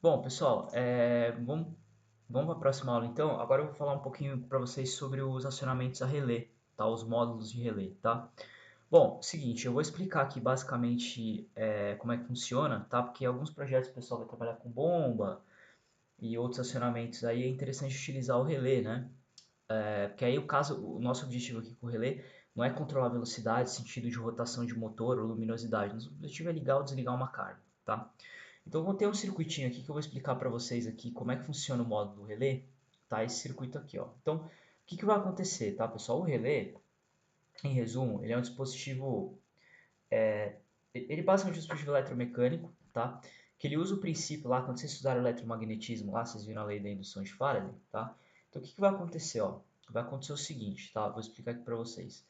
Bom, pessoal, vamos para a próxima aula então. Agora eu vou falar um pouquinho para vocês sobre os acionamentos a relé, tá? Os módulos de relé, tá? Bom, seguinte, eu vou explicar aqui basicamente como é que funciona, tá? Porque alguns projetos o pessoal vai trabalhar com bomba e outros acionamentos aí é interessante utilizar o relé, né? Porque aí o nosso objetivo aqui com o relé não é controlar a velocidade, sentido de rotação de motor ou luminosidade. Nosso objetivo é ligar ou desligar uma carga, tá? Então eu vou ter um circuitinho aqui que eu vou explicar para vocês aqui como é que funciona o módulo relé, tá? Esse circuito aqui, ó. Então, o que vai acontecer, tá, pessoal? O relé, em resumo, ele é um dispositivo, ele basicamente é um dispositivo eletromecânico, tá? Que ele usa o princípio lá, quando vocês estudaram eletromagnetismo lá, vocês viram a lei da indução de Faraday, tá? Então o que vai acontecer, ó? Vai acontecer o seguinte, tá? Vou explicar aqui para vocês.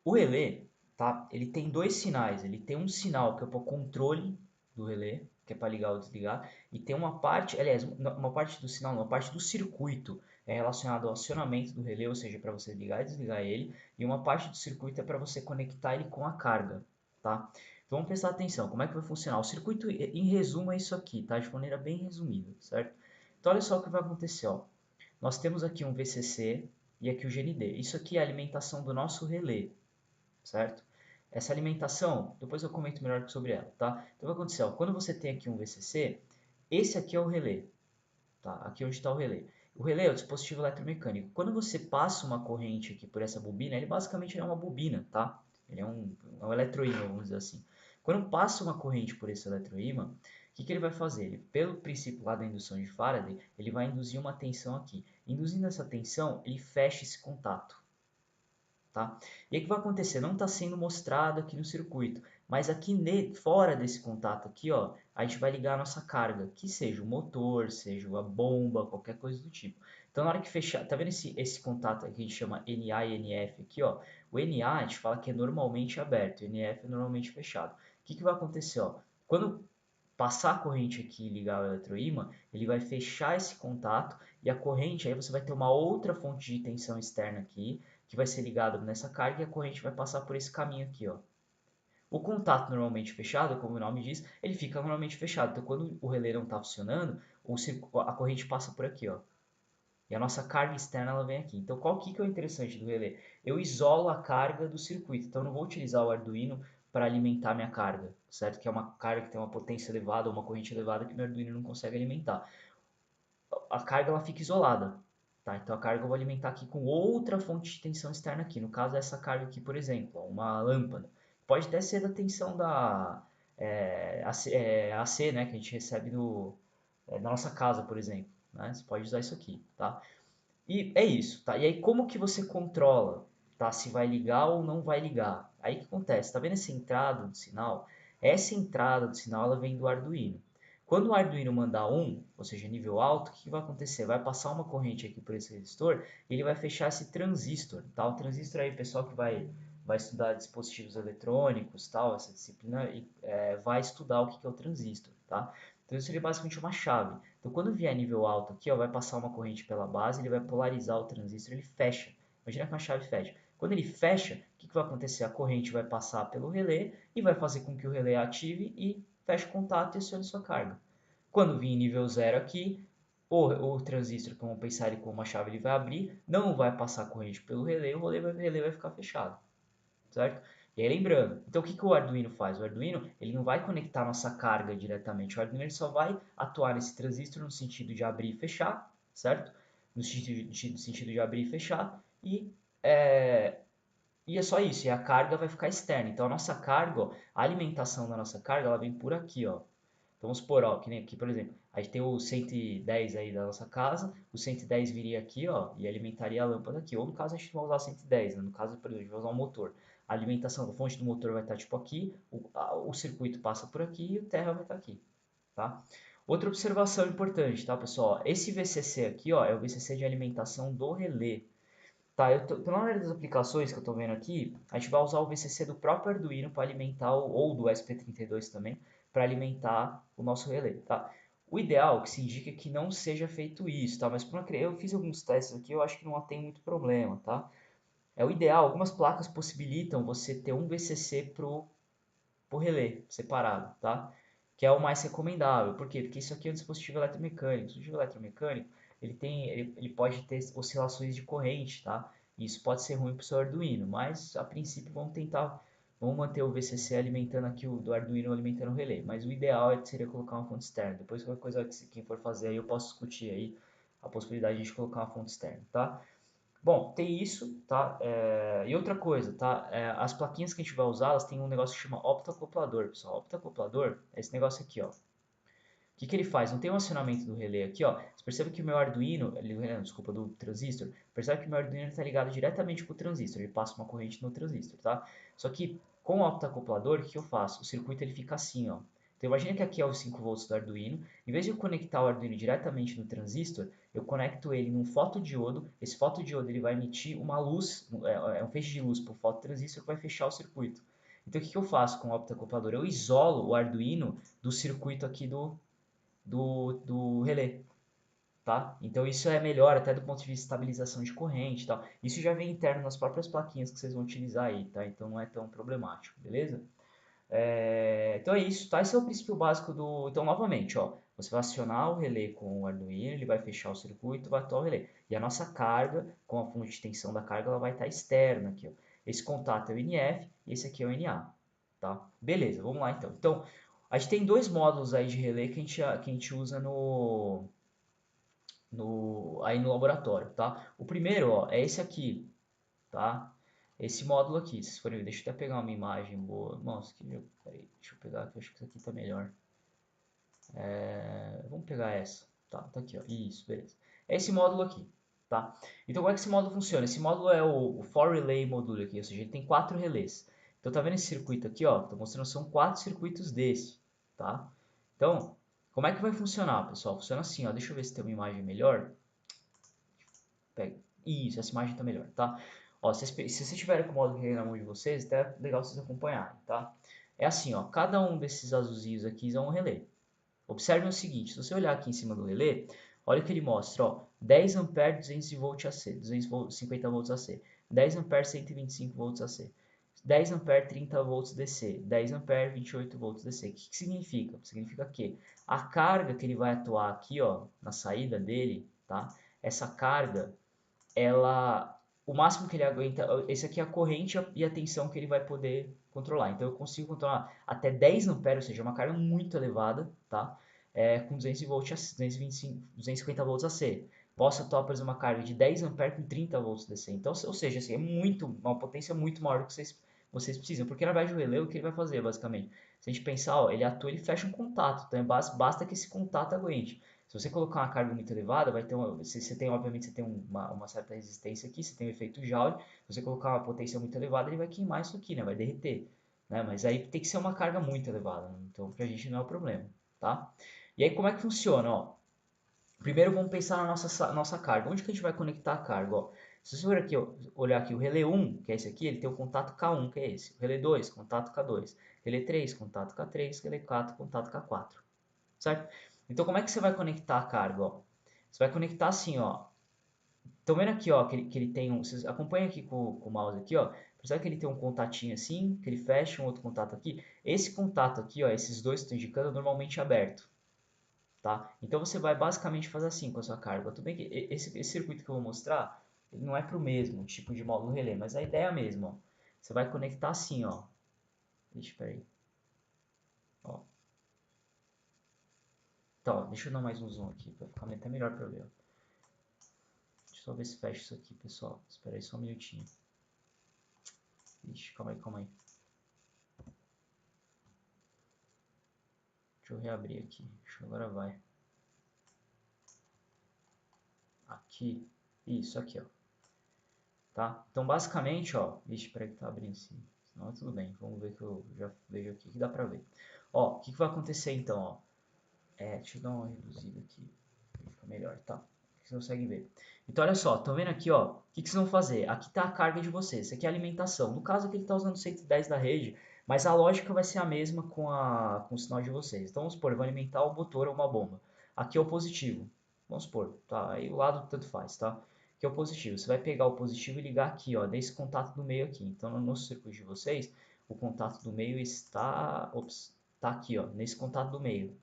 O relé, tá? Ele tem dois sinais. Ele tem um sinal que é para o controle do relé, que é para ligar ou desligar, e tem uma parte, aliás, uma parte do sinal, uma parte do circuito é relacionada ao acionamento do relé, ou seja, para você ligar e desligar ele, e uma parte do circuito é para você conectar ele com a carga, tá? Então vamos prestar atenção, como é que vai funcionar? O circuito, em resumo, é isso aqui, tá? De maneira bem resumida, certo? Então olha só o que vai acontecer, ó. Nós temos aqui um VCC e aqui o GND. Isso aqui é a alimentação do nosso relé, certo? Essa alimentação, depois eu comento melhor sobre ela, tá? Então, o que aconteceu? Quando você tem aqui um VCC, esse aqui é o relé, tá? Aqui onde está o relé. O relé é o dispositivo eletromecânico. Quando você passa uma corrente aqui por essa bobina, ele basicamente é uma bobina, tá? Ele é um eletroímã, vamos dizer assim. Quando passa uma corrente por esse eletroímã, o que ele vai fazer? Ele, pelo princípio lá da indução de Faraday, ele vai induzir uma tensão aqui. Induzindo essa tensão, ele fecha esse contato. Tá? E aí o que vai acontecer? Não está sendo mostrado aqui no circuito, mas aqui fora desse contato aqui, ó, a gente vai ligar a nossa carga, que seja o motor, seja a bomba, qualquer coisa do tipo. Então na hora que fechar, tá vendo esse contato aqui que a gente chama NA e NF aqui, ó? O NA a gente fala que é normalmente aberto, o NF é normalmente fechado. O que vai acontecer, ó? Quando passar a corrente aqui e ligar o eletroímã, ele vai fechar esse contato e a corrente, aí você vai ter uma outra fonte de tensão externa aqui, que vai ser ligada nessa carga e a corrente vai passar por esse caminho aqui, ó. O contato normalmente fechado, como o nome diz, ele fica normalmente fechado. Então, quando o relé não está funcionando, a corrente passa por aqui, ó. E a nossa carga externa ela vem aqui. Então, qual que é o interessante do relé? Eu isolo a carga do circuito. Então, eu não vou utilizar o Arduino para alimentar minha carga, certo? Que é uma carga que tem uma potência elevada, uma corrente elevada que o Arduino não consegue alimentar. A carga ela fica isolada, tá? Então, a carga eu vou alimentar aqui com outra fonte de tensão externa aqui. No caso, essa carga aqui, por exemplo, uma lâmpada. Pode até ser da tensão da AC, né? Que a gente recebe na nossa casa, por exemplo. Né? Você pode usar isso aqui, tá? E é isso, tá? E aí como que você controla, tá? Se vai ligar ou não vai ligar? Aí o que acontece? Tá vendo essa entrada do sinal? Essa entrada do sinal ela vem do Arduino. Quando o Arduino mandar 1, ou seja, nível alto, o que vai acontecer? Vai passar uma corrente aqui por esse resistor e ele vai fechar esse transistor, tá? O transistor aí, pessoal que vai estudar dispositivos eletrônicos, tal, essa disciplina, vai estudar o que é o transistor, tá? Então isso seria basicamente uma chave. Então quando vier nível alto aqui, ó, vai passar uma corrente pela base, ele vai polarizar o transistor, ele fecha. Imagina que uma chave fecha. Quando ele fecha, o que vai acontecer? A corrente vai passar pelo relé e vai fazer com que o relé ative e feche o contato e acione sua carga. Quando vir nível zero aqui, o transistor, como pensar ele com uma chave, ele vai abrir, não vai passar corrente pelo relé, o relé vai ficar fechado, certo? E aí lembrando, então o que o Arduino faz? O Arduino ele não vai conectar nossa carga diretamente, o Arduino ele só vai atuar nesse transistor no sentido de abrir e fechar, certo? No sentido de abrir e fechar, é, e é só isso, e a carga vai ficar externa. Então a nossa carga, ó, a alimentação da nossa carga, ela vem por aqui, ó. Então vamos supor, ó, que nem aqui, por exemplo, a gente tem o 110 aí da nossa casa, o 110 viria aqui, ó, e alimentaria a lâmpada aqui. Ou no caso a gente não vai usar 110, né? No caso, por exemplo, a gente vai usar um motor. A alimentação da fonte do motor vai estar tipo aqui, o circuito passa por aqui e o terra vai estar aqui, tá? Outra observação importante, tá, pessoal? Esse VCC aqui, ó, é o VCC de alimentação do relé. Tá, pela maioria das aplicações que eu estou vendo aqui, a gente vai usar o VCC do próprio Arduino para alimentar, ou do SP32 também, para alimentar o nosso relé, tá? O ideal que se indica é que não seja feito isso, tá? Mas eu fiz alguns testes aqui, eu acho que não tem muito problema, tá? É o ideal, algumas placas possibilitam você ter um VCC pro relé separado, tá? que é o mais recomendável. Por quê? Porque isso aqui é um dispositivo eletromecânico. O dispositivo eletromecânico, ele pode ter oscilações de corrente, tá? E isso pode ser ruim para o seu Arduino, mas a princípio vamos manter o VCC alimentando aqui do Arduino alimentando o relé. Mas o ideal seria colocar uma fonte externa. Depois qualquer coisa que quem for fazer aí eu posso discutir aí a possibilidade de a gente colocar uma fonte externa, tá? Bom, tem isso, tá? E outra coisa, tá? As plaquinhas que a gente vai usar, elas têm um negócio que chama optacoplador, pessoal. Optacoplador é esse negócio aqui, ó. O que que ele faz? Não tem um acionamento do relé aqui, ó. Você percebe que o meu Arduino, desculpa, do transistor, percebe que o meu Arduino está ligado diretamente com o transistor, ele passa uma corrente no transistor, tá? Só que com o optacoplador, o que eu faço? O circuito ele fica assim, ó. Então imagina que aqui é os 5 volts do Arduino, em vez de eu conectar o Arduino diretamente no transistor, eu conecto ele num fotodiodo, esse fotodiodo ele vai emitir uma luz, um feixe de luz para o fototransistor que vai fechar o circuito. Então o que que eu faço com o optacoplador? Eu isolo o Arduino do circuito aqui do relé, tá? Então isso é melhor até do ponto de vista de estabilização de corrente e tal. Isso já vem interno nas próprias plaquinhas que vocês vão utilizar aí, tá? Então não é tão problemático, beleza? Então é isso, tá? Esse é o princípio básico do... Então, novamente, ó, você vai acionar o relé com o Arduino, ele vai fechar o circuito, vai atuar o relé. E a nossa carga, com a fonte de tensão da carga, ela vai estar externa aqui, ó. Esse contato é o NF e esse aqui é o NA, tá? Beleza, vamos lá então. Então, a gente tem dois módulos aí de relé que a gente usa aí no laboratório, tá? O primeiro, ó, é esse aqui, tá? Esse módulo aqui, se vocês forem ver, deixa eu até pegar uma imagem boa. Nossa, peraí, deixa eu pegar aqui, acho que isso aqui tá melhor. Vamos pegar essa, tá aqui, ó, isso, beleza. É esse módulo aqui, tá? Então, como é que esse módulo funciona? Esse módulo é o For Relay Module aqui, ou seja, ele tem 4 relés. Então, tá vendo esse circuito aqui, ó? Tô mostrando, são 4 circuitos desse, tá? Então, como é que vai funcionar, pessoal? Funciona assim, ó, deixa eu ver se tem uma imagem melhor. Pega. Isso, essa imagem tá melhor, tá? Ó, se vocês tiverem com o modo relé na mão de vocês, até é legal vocês acompanharem, tá? É assim, ó, cada um desses azulzinhos aqui é um relé. Observe o seguinte, se você olhar aqui em cima do relé, olha o que ele mostra, ó, 10 A 200 volts AC, 250 volts AC, 10 A 125 volts AC, 10 A 30 volts DC, 10 A 28 volts DC. O que significa? Significa que a carga que ele vai atuar aqui, ó, na saída dele, tá? Essa carga ela, o máximo que ele aguenta, esse aqui é a corrente e a tensão que ele vai poder controlar. Então eu consigo controlar até 10 amperes, ou seja, uma carga muito elevada, tá? Com 200 volts, 225, 250 volts AC. Posso atuar, por exemplo, uma carga de 10 amperes com 30 volts DC. Então, ou seja, assim, uma potência muito maior do que vocês precisam. Porque na verdade o relé, o que ele vai fazer, basicamente? Se a gente pensar, ó, ele atua, ele fecha um contato. Então basta que esse contato aguente. Se você colocar uma carga muito elevada, vai ter você tem, obviamente, você tem uma certa resistência aqui, você tem um efeito Joule. Se você colocar uma potência muito elevada, ele vai queimar isso aqui, né? Vai derreter, né? Mas aí tem que ser uma carga muito elevada, né? Então pra gente não é o problema, tá? E aí como é que funciona, ó? Primeiro vamos pensar na nossa carga. Onde que a gente vai conectar a carga, ó? Se você olhar aqui o relé 1, que é esse aqui, ele tem o contato K1, que é esse. O relé 2, contato K2. Relé 3, contato K3. Relé 4, contato K4, certo? Então, como é que você vai conectar a carga, ó? Você vai conectar assim, ó. Estão vendo aqui, ó, que ele tem um... Vocês acompanham aqui com o mouse aqui, ó. Percebe que ele tem um contatinho assim, que ele fecha um outro contato aqui? Esse contato aqui, ó, esses dois que estão indicando, é normalmente aberto, tá? Então, você vai basicamente fazer assim com a sua carga. Tudo bem que esse circuito que eu vou mostrar, ele não é para o mesmo tipo de módulo relé, mas a ideia é a mesma, ó. Você vai conectar assim, ó. Peraí. Ó. Então, deixa eu dar mais um zoom aqui, para ficar até melhor para ver, ó. Deixa eu só ver se fecha isso aqui, pessoal. Espera aí só um minutinho. Ixi, calma aí. Deixa eu reabrir aqui. Agora vai. Aqui. Isso, aqui, ó. Tá? Então, basicamente, ó. Ixi, peraí que tá abrindo assim. Não, tudo bem. Vamos ver que eu já vejo aqui que dá pra ver. Ó, o que vai acontecer então, ó. Deixa eu dar uma reduzida aqui. Fica melhor, tá? Vocês conseguem ver. Então, olha só, estão vendo aqui, ó, o que vocês vão fazer? Aqui está a carga de vocês, isso aqui é a alimentação. No caso aqui ele está usando 110 da rede, mas a lógica vai ser a mesma com o sinal de vocês. Então, vamos supor, eu vou alimentar o motor ou uma bomba. Aqui é o positivo, vamos supor, tá? Aí o lado tanto faz, tá? Aqui é o positivo, você vai pegar o positivo e ligar aqui, ó, nesse contato do meio aqui. Então, no circuito de vocês, o contato do meio está... Ops, tá aqui, ó, nesse contato do meio.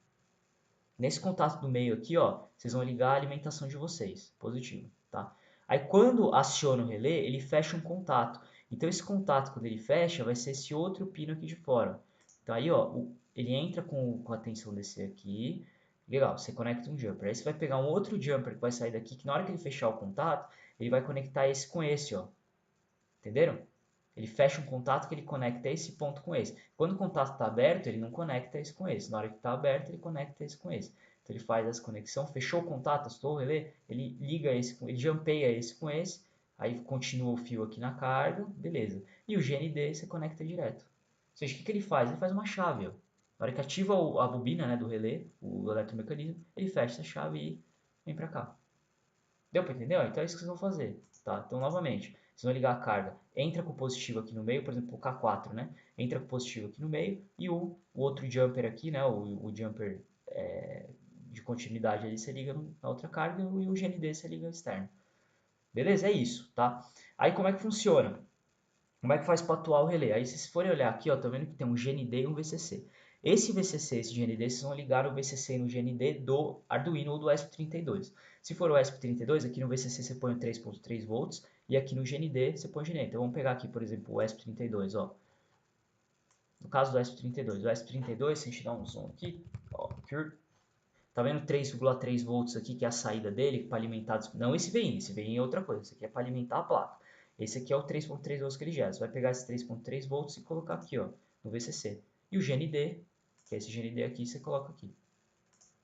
Nesse contato do meio aqui, ó, vocês vão ligar a alimentação de vocês, positivo, tá? Aí quando aciona o relé, ele fecha um contato. Então esse contato, quando ele fecha, vai ser esse outro pino aqui de fora. Então aí, ó, ele entra com a tensão desse aqui. Legal, você conecta um jumper. Aí você vai pegar um outro jumper que vai sair daqui, que na hora que ele fechar o contato, ele vai conectar esse com esse, ó. Entenderam? Ele fecha um contato que ele conecta esse ponto com esse. Quando o contato está aberto, ele não conecta esse com esse. Na hora que está aberto, ele conecta esse com esse. Então ele faz essa conexão, fechou o contato, assustou o relé, ele liga esse, ele jumpeia esse com esse, aí continua o fio aqui na carga, beleza. E o GND você conecta direto. Ou seja, o que ele faz? Ele faz uma chave, ó. Na hora que ativa a bobina, né, do relé, o eletromecanismo, ele fecha essa chave e vem para cá. Deu para entender? Então é isso que vocês vão fazer, tá? Então, novamente, vocês vão ligar a carga, entra com o positivo aqui no meio, por exemplo, o K4, né? Entra com o positivo aqui no meio e o outro jumper aqui, né? O jumper de continuidade ali você liga na outra carga e o GND você liga externo. Beleza? É isso, tá? Aí como é que funciona? Como é que faz para atuar o relé? Aí se vocês forem olhar aqui, ó, tá vendo que tem um GND e um VCC. Esse VCC, esse GND, vocês vão ligar o VCC no GND do Arduino ou do ESP32. Se for o ESP32, aqui no VCC você põe o 3.3 volts e aqui no GND você põe o GND. Então vamos pegar aqui, por exemplo, o ESP32, ó. No caso do ESP32, o ESP32, se a gente dá um zoom aqui, ó, tá vendo 3,3 volts aqui, que é a saída dele, para alimentar... Não esse VIN é outra coisa, esse aqui é para alimentar a placa. Esse aqui é o 3.3 volts que ele gera. Você vai pegar esse 3.3 volts e colocar aqui, ó, no VCC. E o GND, que é esse GND aqui, você coloca aqui.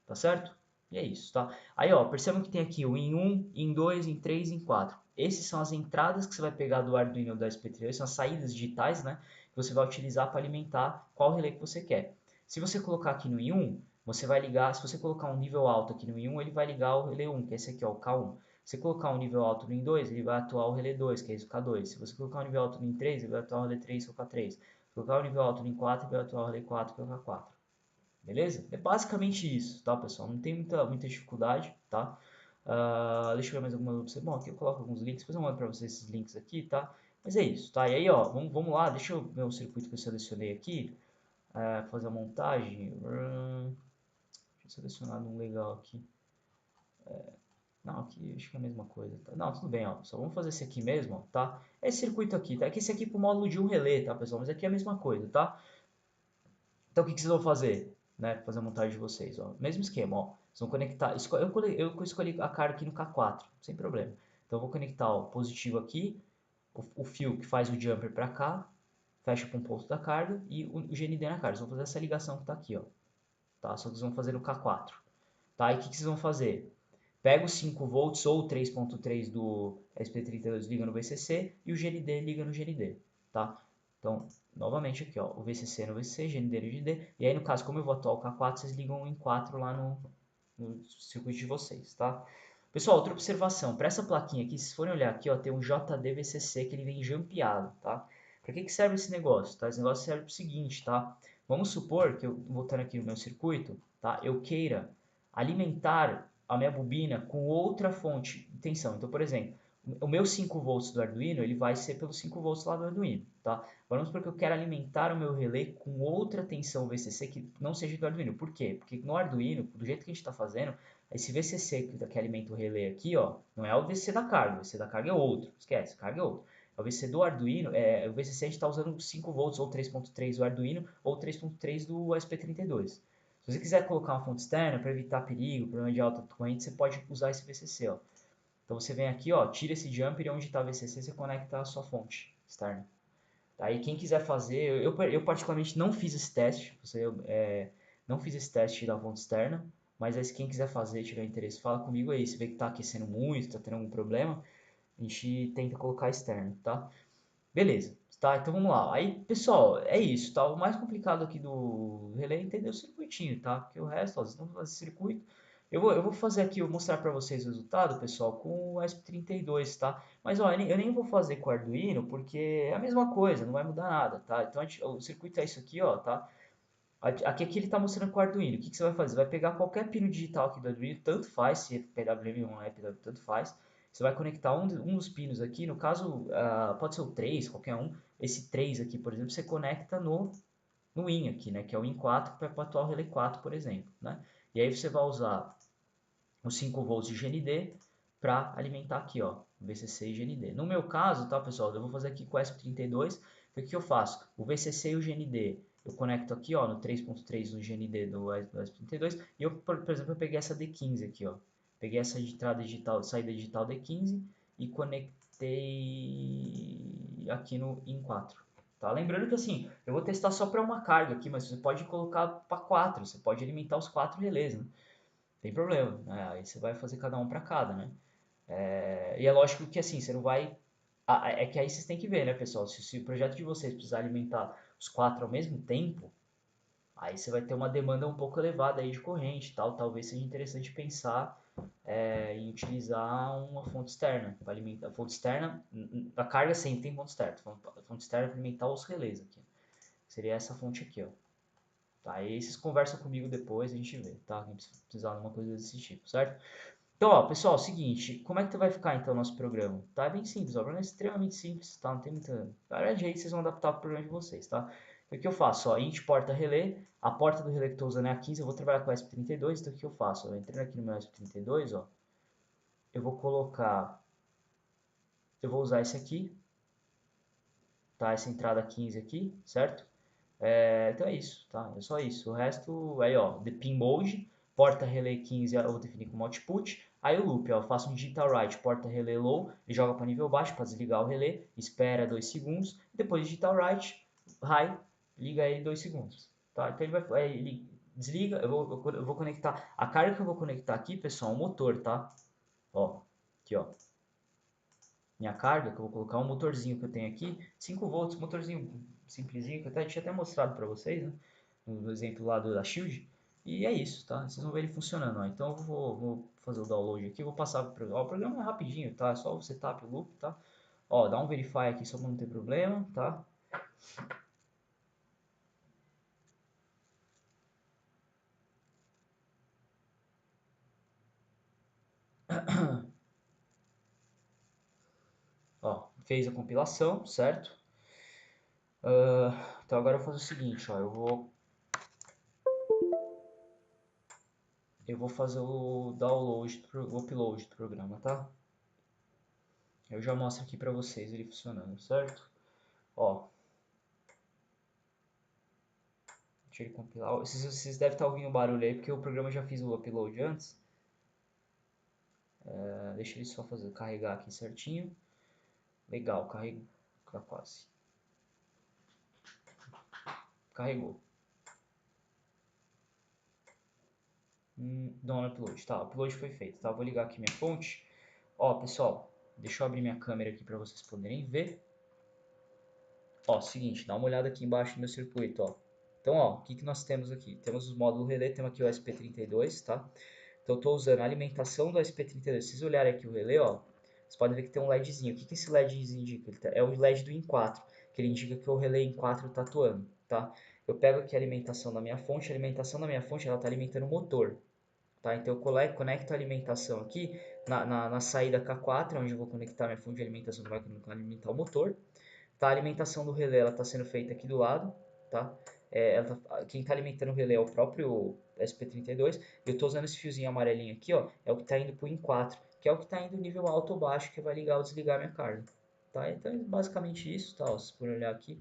Tá certo? E é isso, tá? Aí, ó, percebam que tem aqui o em 1, em 2, em 3 e em 4. Esses são as entradas que você vai pegar do Arduino ou da SP3, são as saídas digitais, né? Que você vai utilizar para alimentar qual relé que você quer. Se você colocar aqui no I1, você vai ligar, se você colocar um nível alto aqui no I1, ele vai ligar o relé 1, que é esse aqui, ó, o K1. Se você colocar um nível alto no I2, ele vai atuar o relé 2, que é esse o K2. Se você colocar um nível alto no I3, ele vai atuar o relé 3, que é o K3. Se colocar um nível alto no I4, ele vai atuar o relé 4, que é o K4. Beleza? É basicamente isso, tá, pessoal? Não tem muita dificuldade, tá? Deixa eu ver mais alguma coisa. Bom, aqui eu coloco alguns links, depois eu mando pra vocês esses links aqui, tá? Mas é isso, tá? E aí, ó, vamos lá, deixa eu ver o circuito que eu selecionei aqui, fazer a montagem. Deixa eu selecionar um legal aqui. Não, aqui acho que é a mesma coisa, tá? Não, tudo bem, ó, pessoal, vamos fazer esse aqui mesmo, ó, tá? Esse circuito aqui, tá? Esse aqui é pro módulo de um relé, tá, pessoal? Mas aqui é a mesma coisa, tá? Então, o que vocês vão fazer, né, para fazer a montagem de vocês, ó? Mesmo esquema, ó. Vocês vão conectar, eu escolhi a carga aqui no K4, sem problema. Então, eu vou conectar o positivo aqui, o fio que faz o jumper para cá, fecha com o ponto da carga e o GND na carga. Vocês vão fazer essa ligação que está aqui, ó. Tá? Só que vocês vão fazer no K4. Tá? E o que vocês vão fazer? Pega os 5 volts ou 3.3 do SP32, liga no VCC e o GND liga no GND, tá? Então, novamente aqui, ó, o VCC no VCC, GND no GND, e aí no caso, como eu vou atuar o K4, vocês ligam em 4 lá no circuito de vocês, tá? Pessoal, outra observação, para essa plaquinha aqui, se forem olhar aqui, ó, tem um JD-VCC que ele vem jampeado, tá? Para que serve esse negócio, tá? Esse negócio serve para o seguinte, tá? Vamos supor que eu, voltando aqui no meu circuito, tá? Eu queira alimentar a minha bobina com outra fonte de tensão. Então, por exemplo, o meu 5 volts do Arduino, ele vai ser pelos 5 volts lá do Arduino, tá? Vamos supor que eu quero alimentar o meu relé com outra tensão VCC que não seja do Arduino. Por quê? Porque no Arduino, do jeito que a gente está fazendo, esse VCC que alimenta o relé aqui, ó, não é o VCC da carga, o VCC da carga é outro, esquece, carga é outro. É o VCC do Arduino, o VCC a gente está usando 5 volts ou 3.3 do Arduino ou 3.3 do SP32. Se você quiser colocar uma fonte externa para evitar perigo, problema de alta corrente, você pode usar esse VCC, ó. Então você vem aqui, ó, tira esse jumper e onde está o VCC você conecta a sua fonte externa. Tá? E quem quiser fazer, eu particularmente não fiz esse teste, não fiz esse teste da fonte externa, mas aí, se quem quiser fazer, tiver interesse, fala comigo aí. Se vê que está aquecendo muito, está tendo algum problema, a gente tenta colocar externo, tá? Beleza, tá? Então vamos lá. Aí, pessoal, é isso, tá? O mais complicado aqui do relé é entender o circuitinho, tá? Porque o resto, ó, vocês vão fazer circuito. Eu vou fazer aqui, eu vou mostrar para vocês o resultado, pessoal, com o ESP32, tá? Mas, ó, eu nem vou fazer com o Arduino, porque é a mesma coisa, não vai mudar nada, tá? Então, o circuito é isso aqui, ó, tá? Aqui ele está mostrando com o Arduino. O que você vai fazer? Você vai pegar qualquer pino digital aqui do Arduino, tanto faz, se é PWM ou não é PWM, tanto faz. Você vai conectar um dos pinos aqui, no caso, pode ser o 3, qualquer um. Esse 3 aqui, por exemplo, você conecta no IN aqui, né? Que é o IN 4 para o atual relé 4, por exemplo, né? E aí você vai usar os 5 volts de GND para alimentar aqui, ó, VCC e GND. No meu caso, tá, pessoal, eu vou fazer aqui com o ESP32, o que eu faço? O VCC e o GND eu conecto aqui, ó, no 3.3 no GND do ESP32, e eu, por exemplo, eu peguei essa D15 aqui, ó, peguei essa entrada digital, saída digital D15 e conectei aqui no IN4. Tá? Lembrando que assim, eu vou testar só para uma carga aqui, mas você pode colocar para 4, você pode alimentar os 4 relés, né? Tem problema, né? Aí você vai fazer cada um para cada, né? E é lógico que assim, você não vai. É que aí vocês têm que ver, né, pessoal? Se o projeto de vocês precisar alimentar os 4 ao mesmo tempo, aí você vai ter uma demanda um pouco elevada aí de corrente e tal. Talvez seja interessante pensar em utilizar uma fonte externa para alimentar. A fonte externa, a carga sempre tem fonte externa. A fonte externa para alimentar os relés aqui. Seria essa fonte aqui, ó. Tá, aí vocês conversam comigo depois, a gente vê, tá? Quem precisar de uma coisa desse tipo, certo? Então, ó, pessoal, seguinte, como é que vai ficar então o nosso programa? Tá, é bem simples, ó, o programa é extremamente simples, tá? Não tem muita... Na verdade, aí vocês vão adaptar pro programa de vocês, tá? Então, o que eu faço? Ó, int porta relé, a porta do relé que eu tô usando é a 15, eu vou trabalhar com a ESP32, então o que eu faço? Eu entrei aqui no meu ESP32, ó, eu vou colocar, eu vou usar esse aqui, tá? Essa entrada 15 aqui, certo? Então é isso, tá? É só isso. O resto, aí ó, the pin mode, porta relay 15 eu vou definir como output. Aí o loop, ó, eu faço um digital write, porta relay low, e joga para nível baixo para desligar o relé, espera 2 segundos, depois digital write, high, liga ele 2 segundos, tá? Então ele desliga, eu vou conectar, a carga que eu vou conectar aqui, pessoal, é um motor, tá? Ó, aqui ó, minha carga, que eu vou colocar um motorzinho que eu tenho aqui, 5 volts, motorzinho simplesinho, que eu até tinha até mostrado para vocês, né? No exemplo lá da Shield. E é isso, tá? Vocês vão ver ele funcionando, ó. Então eu vou fazer o download aqui, vou passar pro programa. Ó, o programa é rapidinho, tá? É só o setup, o loop, tá? Ó, dá um verify aqui só para não ter problema, tá? Ó, fez a compilação, certo? Então agora eu vou fazer o seguinte, ó, eu vou fazer o download, o upload do programa, tá? Eu já mostro aqui para vocês ele funcionando, certo? Ó, deixa ele compilar. Vocês devem estar ouvindo o barulho aí, porque o programa já fiz o upload antes. Deixa ele só fazer, carregar aqui certinho. Legal, carregou. Tá quase. Carregou. Não, upload. Tá, o upload foi feito, tá? Vou ligar aqui minha fonte. Ó, pessoal, deixa eu abrir minha câmera aqui para vocês poderem ver. Ó, seguinte, dá uma olhada aqui embaixo no meu circuito, ó. Então, ó, o que que nós temos aqui? Temos os módulos relé, temos aqui o SP32, tá? Então eu estou usando a alimentação do SP32. Se vocês olharem aqui o relé, ó, vocês podem ver que tem um LEDzinho. O que que esse LEDzinho indica? É o LED do IN4, que ele indica que o relé IN4 está atuando, tá? Eu pego aqui a alimentação da minha fonte, a alimentação da minha fonte ela está alimentando o motor, tá? Então eu conecto a alimentação aqui na saída K4, onde eu vou conectar minha fonte de alimentação que vai alimentar o motor. Tá? A alimentação do relé ela está sendo feita aqui do lado, tá? Quem está alimentando o relé é o próprio SP32. E eu estou usando esse fiozinho amarelinho aqui, ó, é o que está indo para o IN4, que é o que está indo nível alto ou baixo, que vai ligar ou desligar a minha carga. Tá? Então é basicamente isso, tá? Ó, se for olhar aqui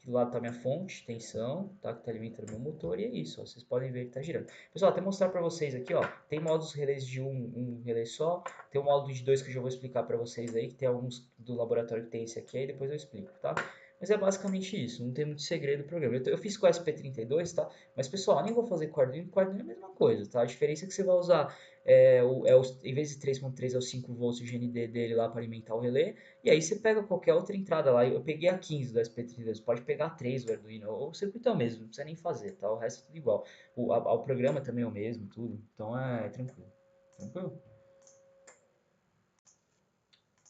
do lado está minha fonte, tensão, tá? Que está alimentando meu motor, e é isso, ó, vocês podem ver que está girando. Pessoal, até mostrar para vocês aqui, ó, tem modos relés de um relé só, tem um módulo de 2 que eu já vou explicar para vocês aí, que tem alguns do laboratório que tem esse aqui, aí depois eu explico, tá? Mas é basicamente isso, não tem muito segredo do programa. Eu fiz com o SP32, tá? Mas pessoal, nem vou fazer com Arduino, com Arduino é a mesma coisa, tá? A diferença é que você vai usar, em vez de 3.3 é o 5 volts de GND dele lá para alimentar o relé, e aí você pega qualquer outra entrada lá. Eu peguei a 15 do SP32, pode pegar a 3 do Arduino, ou o circuito é o mesmo, não precisa nem fazer, tá? O resto é tudo igual. O programa também é o mesmo, tudo. Então é tranquilo. Tranquilo?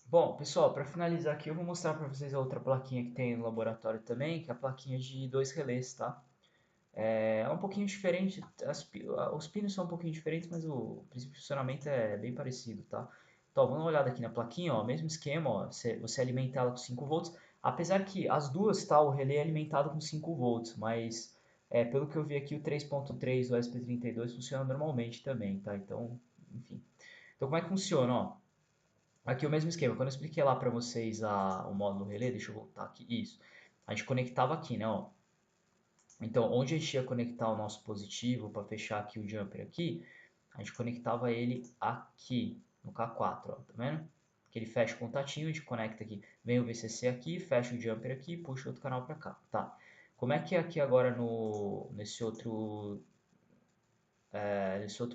Bom, pessoal, para finalizar aqui, eu vou mostrar para vocês a outra plaquinha que tem no laboratório também, que é a plaquinha de 2 relés, tá? É um pouquinho diferente, os pinos são um pouquinho diferentes, mas o princípio de funcionamento é bem parecido, tá? Então, vamos dar uma olhada aqui na plaquinha, ó, mesmo esquema, ó, você alimenta ela com 5 volts, apesar que as duas, tá, o relé é alimentado com 5 volts, mas Pelo que eu vi aqui, o 3.3 do ESP32 funciona normalmente também, tá? Então, enfim. Então, como é que funciona, ó? Aqui o mesmo esquema. Quando eu expliquei lá para vocês o módulo relé, deixa eu voltar aqui. Isso. A gente conectava aqui, né, ó. Então, onde a gente ia conectar o nosso positivo para fechar aqui o jumper aqui, a gente conectava ele aqui, no K4, ó, tá vendo? Que ele fecha o contatinho, a gente conecta aqui, vem o VCC aqui, fecha o jumper aqui e puxa outro canal para cá, tá? Como é que é aqui agora nesse outro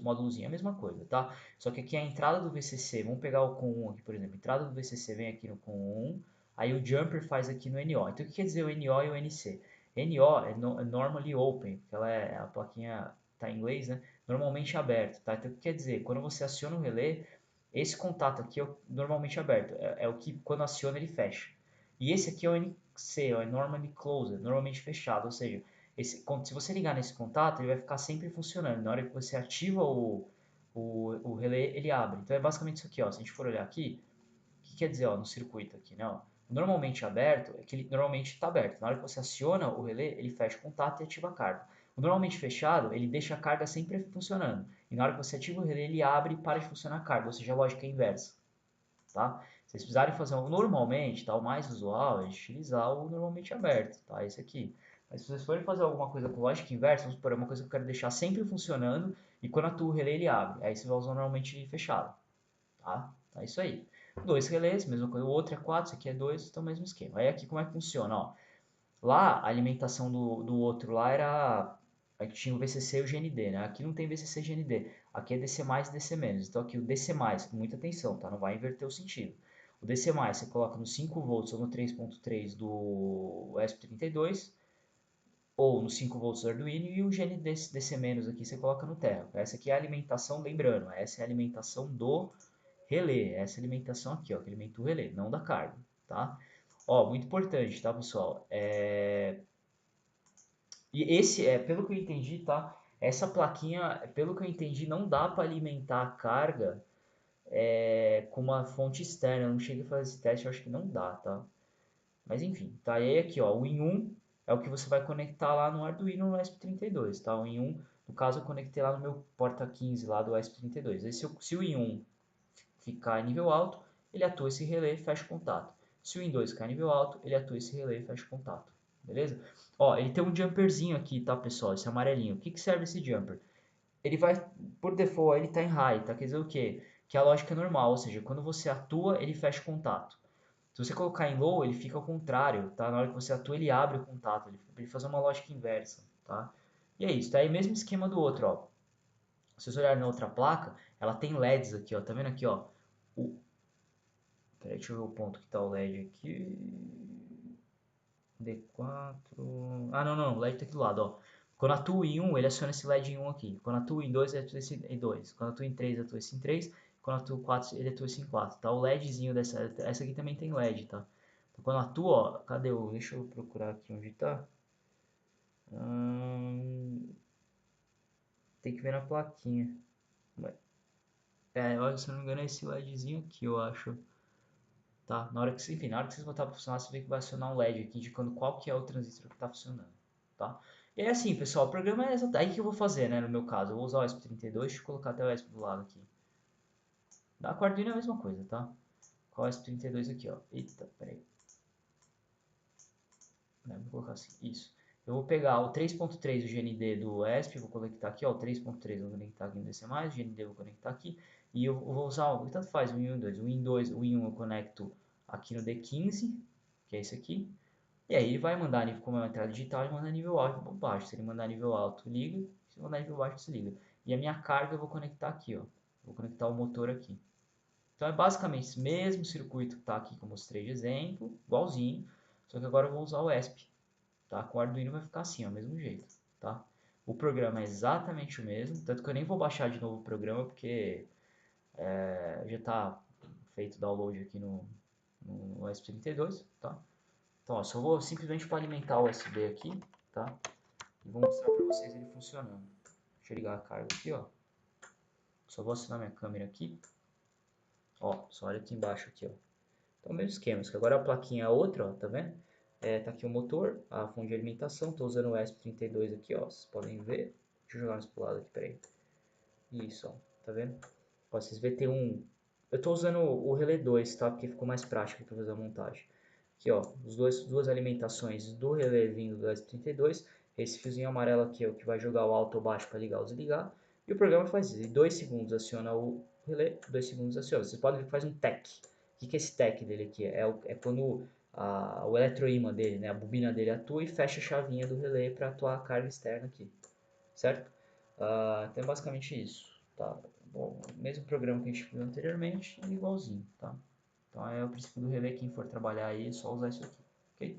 módulozinho? É a mesma coisa, tá? Só que aqui a entrada do VCC, vamos pegar o COM1 aqui, por exemplo, a entrada do VCC vem aqui no COM1, aí o jumper faz aqui no NO. Então o que quer dizer o NO e o NC? NO é normally open, porque a plaquinha está em inglês, né? Normalmente aberto, tá? Então o que quer dizer? Quando você aciona o relé, esse contato aqui é normalmente aberto, é o que quando aciona ele fecha. E esse aqui é o NC, é normally closed, normalmente fechado, ou seja, se você ligar nesse contato, ele vai ficar sempre funcionando. Na hora que você ativa o relé, ele abre. Então é basicamente isso aqui, ó. Se a gente for olhar aqui, o que quer dizer, ó, no circuito aqui, né? Ó, normalmente aberto é que ele normalmente está aberto. Na hora que você aciona o relé, ele fecha o contato e ativa a carga. O normalmente fechado, ele deixa a carga sempre funcionando. E na hora que você ativa o relé, ele abre e para de funcionar a carga, ou seja, a lógica é inversa, tá? Se vocês precisarem fazer algo normalmente, tá? O mais usual é utilizar o normalmente aberto, tá? Esse aqui. Mas se vocês forem fazer alguma coisa com lógica inversa, vamos supor, é uma coisa que eu quero deixar sempre funcionando e quando atua o relé ele abre. Aí você vai usar normalmente fechado, tá? Tá isso aí. Dois relés, mesma coisa. O outro é 4, esse aqui é 2, então mesmo esquema. Aí aqui como é que funciona, ó. Lá a alimentação do outro lá era... Aqui tinha o VCC e o GND, né? Aqui não tem VCC e GND. Aqui é DC+, e DC-. Então aqui o DC+, muita atenção, tá? Não vai inverter o sentido. O DC+, você coloca no 5 volts ou no 3.3 do ESP32, ou no 5 volts do Arduino, e o GND DC- aqui você coloca no Terra. Essa aqui é a alimentação, lembrando, essa é a alimentação do relé. Essa é a alimentação aqui, ó, que alimenta o relé, não da carga, tá? Ó, muito importante, tá, pessoal? E esse pelo que eu entendi, tá? Essa plaquinha, pelo que eu entendi, não dá para alimentar a carga com uma fonte externa. Eu não cheguei a fazer esse teste, eu acho que não dá, tá? Mas enfim, tá? E aí aqui, ó, o in1 é o que você vai conectar lá no Arduino no ESP32, tá? O in1, no caso, eu conectei lá no meu porta 15 lá do ESP32. Aí se o in1 ficar em nível alto, ele atua esse relé e fecha o contato. Se o in2 ficar em nível alto, ele atua esse relé e fecha o contato. Beleza? Ó, ele tem um jumperzinho aqui, tá, pessoal? Esse amarelinho. O que que serve esse jumper? Ele vai, por default, ele tá em high, tá? Quer dizer o quê? Que a lógica é normal, ou seja, quando você atua, ele fecha o contato. Se você colocar em low, ele fica ao contrário, tá? Na hora que você atua, ele abre o contato, ele faz uma lógica inversa, tá? E é isso, tá? É o mesmo esquema do outro, ó. Se vocês olharem na outra placa, ela tem LEDs aqui, ó. Tá vendo aqui, ó? O... Peraí, deixa eu ver o ponto que tá o LED aqui. D4... Ah, não, o LED tá aqui do lado, ó. Quando atua em 1, ele aciona esse LED em 1 aqui. Quando atua em 2, ele atua esse em 2. Quando atua em 3, ele atua esse em 3. Quando atua em 4, ele atua esse em 4, tá? O LEDzinho dessa... Essa aqui também tem LED, tá? Então, quando atua, ó... Cadê o... Deixa eu procurar aqui onde tá. Tem que ver na plaquinha. Se eu não me engano é esse LEDzinho aqui, eu acho. Tá? Na hora que, enfim, na hora que vocês botar para funcionar, você vê que vai acionar um LED aqui indicando qual que é o transistor que está funcionando, tá? E é assim, pessoal, o programa é aí que eu vou fazer, né, no meu caso. Eu vou usar o ESP32, deixa eu colocar até o ESP do lado aqui. Da Arduino é a mesma coisa, tá? Qual é o ESP32 aqui, ó? Eita, peraí. Vou colocar assim, isso. Eu vou pegar o 3.3 do GND do ESP, vou conectar aqui, ó, o 3.3 vou conectar aqui no DC+, o GND vou conectar aqui, e eu vou usar, tanto faz, o Win1 e o 2. O Win2, o Win1 eu conecto aqui no D15, que é esse aqui, e aí ele vai mandar, como é uma entrada digital, ele manda nível alto para baixo. Se ele mandar nível alto, liga, se ele mandar nível baixo, desliga. E a minha carga eu vou conectar aqui, ó, vou conectar o motor aqui. Então é basicamente esse mesmo circuito que está aqui que eu mostrei de exemplo, igualzinho, só que agora eu vou usar o ESP. Tá? Com o Arduino vai ficar assim, ó, mesmo jeito, tá? O programa é exatamente o mesmo, tanto que eu nem vou baixar de novo o programa, porque já está feito o download aqui no ESP32, tá? Então, ó, só vou simplesmente para alimentar o USB aqui, tá? E vou mostrar para vocês ele funcionando. Deixa eu ligar a carga aqui, ó. Só vou acionar minha câmera aqui. Ó, só olha aqui embaixo aqui, ó. Então, mesmo esquema, que agora a plaquinha é outra, ó, tá vendo? Tá aqui o motor, a fonte de alimentação, estou usando o ESP32 aqui, ó, vocês podem ver. Deixa eu jogar mais pro lado aqui, peraí. Isso, ó, tá vendo? Ó, vocês vê tem um... Eu estou usando o relé 2, tá? Porque ficou mais prático para fazer a montagem. Aqui, ó, duas alimentações do relé vindo do ESP32. Esse fiozinho amarelo aqui é o que vai jogar o alto ou baixo para ligar ou desligar. E o programa faz isso. Em 2 segundos aciona o relé, 2 segundos aciona. Vocês podem ver que faz um tec. O que é esse tec dele aqui? É quando o eletroímã dele, né, a bobina dele atua e fecha a chavinha do relé para atuar a carga externa aqui, certo? Então é basicamente isso, tá? Bom, mesmo programa que a gente viu anteriormente, igualzinho, tá? Então é o princípio do relé, quem for trabalhar aí, é só usar isso aqui, ok?